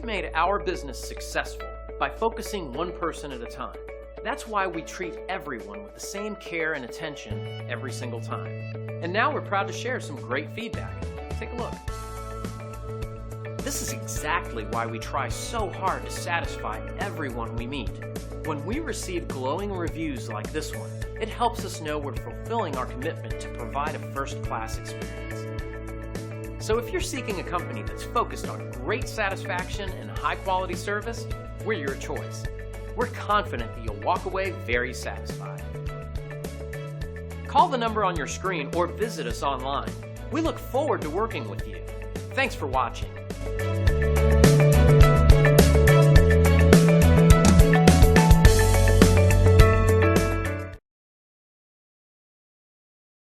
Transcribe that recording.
made our business successful by focusing one person at a time. That's why we treat everyone with the same care and attention every single time. And now we're proud to share some great feedback. Take a look. This is exactly why we try so hard to satisfy everyone we meet. When we receive glowing reviews like this one, it helps us know we're fulfilling our commitment to provide a first-class experience. So if you're seeking a company that's focused on great satisfaction and high-quality service, we're your choice. We're confident that you'll walk away very satisfied. Call the number on your screen or visit us online. We look forward to working with you. Thanks for watching.